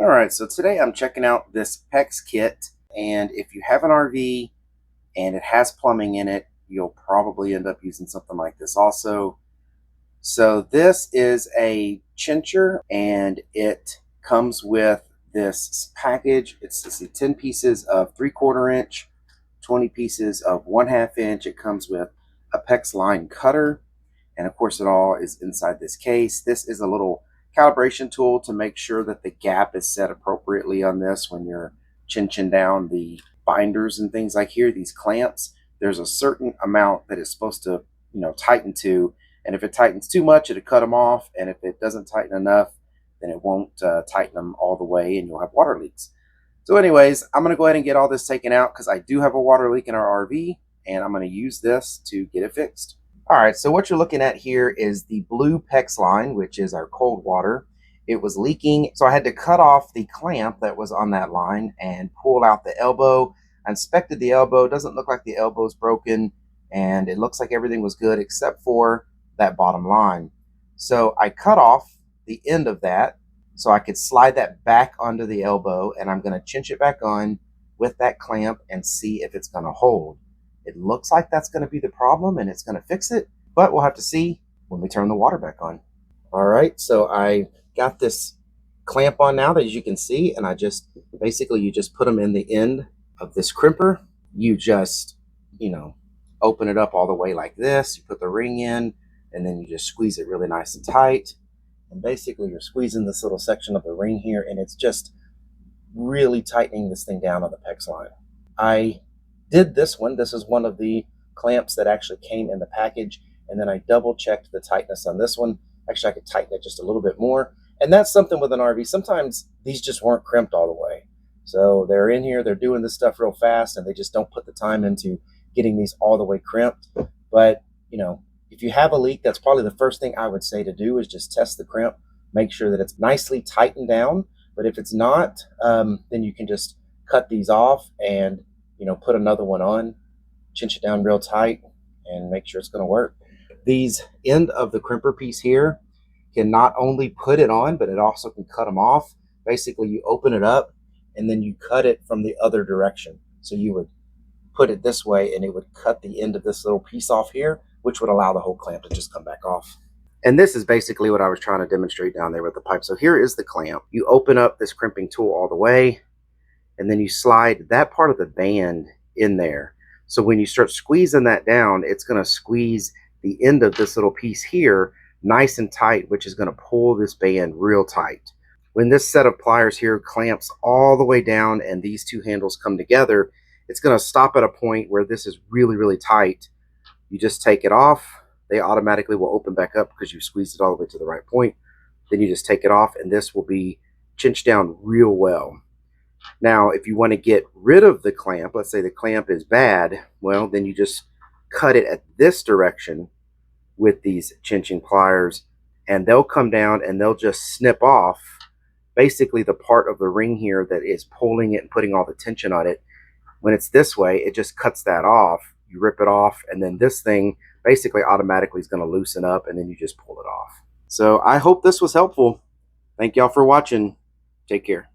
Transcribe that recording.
All right, so today I'm checking out this PEX kit, and if you have an RV and it has plumbing in it, you'll probably end up using something like this also. So this is a chincher, and it comes with this package. It's 10 pieces of 3/4 inch, 20 pieces of 1/2 inch. It comes with a PEX line cutter, and of course it all is inside this case. This is a little calibration tool to make sure that the gap is set appropriately on this when you're chinching down the binders and things like here, these clamps. There's a certain amount that it's supposed to, tighten to, and if it tightens too much, it'll cut them off, and if it doesn't tighten enough, then it won't tighten them all the way, and you'll have water leaks. So anyways, I'm going to go ahead and get all this taken out because I do have a water leak in our RV, and I'm going to use this to get it fixed. All right, so what you're looking at here is the blue PEX line, which is our cold water. It was leaking, so I had to cut off the clamp that was on that line and pull out the elbow. I inspected the elbow. It doesn't look like the elbow's broken, and it looks like everything was good except for that bottom line. So I cut off the end of that so I could slide that back onto the elbow, and I'm going to cinch it back on with that clamp and see if it's going to hold. It looks like that's going to be the problem and it's going to fix it, but we'll have to see when we turn the water back on. All right, so I got this clamp on now, that as you can see, and I just basically, you just put them in the end of this crimper. You just, open it up all the way like this. You put the ring in, and then you just squeeze it really nice and tight. And basically, you're squeezing this little section of the ring here, and it's just really tightening this thing down on the PEX line. I did this one. This is one of the clamps that actually came in the package, and then I double checked the tightness on this one. Actually, I could tighten it just a little bit more, and that's something with an RV. Sometimes these just weren't crimped all the way, so they're in here, they're doing this stuff real fast, and they just don't put the time into getting these all the way crimped. But if you have a leak, that's probably the first thing I would say to do, is just test the crimp, make sure that it's nicely tightened down. But if it's not, then you can just cut these off and put another one on, cinch it down real tight, and make sure it's going to work. These end of the crimper piece here can not only put it on, but it also can cut them off. Basically, you open it up and then you cut it from the other direction. So you would put it this way and it would cut the end of this little piece off here, which would allow the whole clamp to just come back off. And this is basically what I was trying to demonstrate down there with the pipe. So here is the clamp. You open up this crimping tool all the way, and then you slide that part of the band in there. So when you start squeezing that down, it's going to squeeze the end of this little piece here nice and tight, which is going to pull this band real tight. When this set of pliers here clamps all the way down and these two handles come together, it's going to stop at a point where this is really, really tight. You just take it off. They automatically will open back up because you squeezed it all the way to the right point. Then you just take it off, and this will be cinched down real well. Now, if you want to get rid of the clamp, let's say the clamp is bad, well, then you just cut it at this direction with these cinching pliers, and they'll come down and they'll just snip off basically the part of the ring here that is pulling it and putting all the tension on it. When it's this way, it just cuts that off. You rip it off, and then this thing basically automatically is going to loosen up, and then you just pull it off. So I hope this was helpful. Thank y'all for watching. Take care.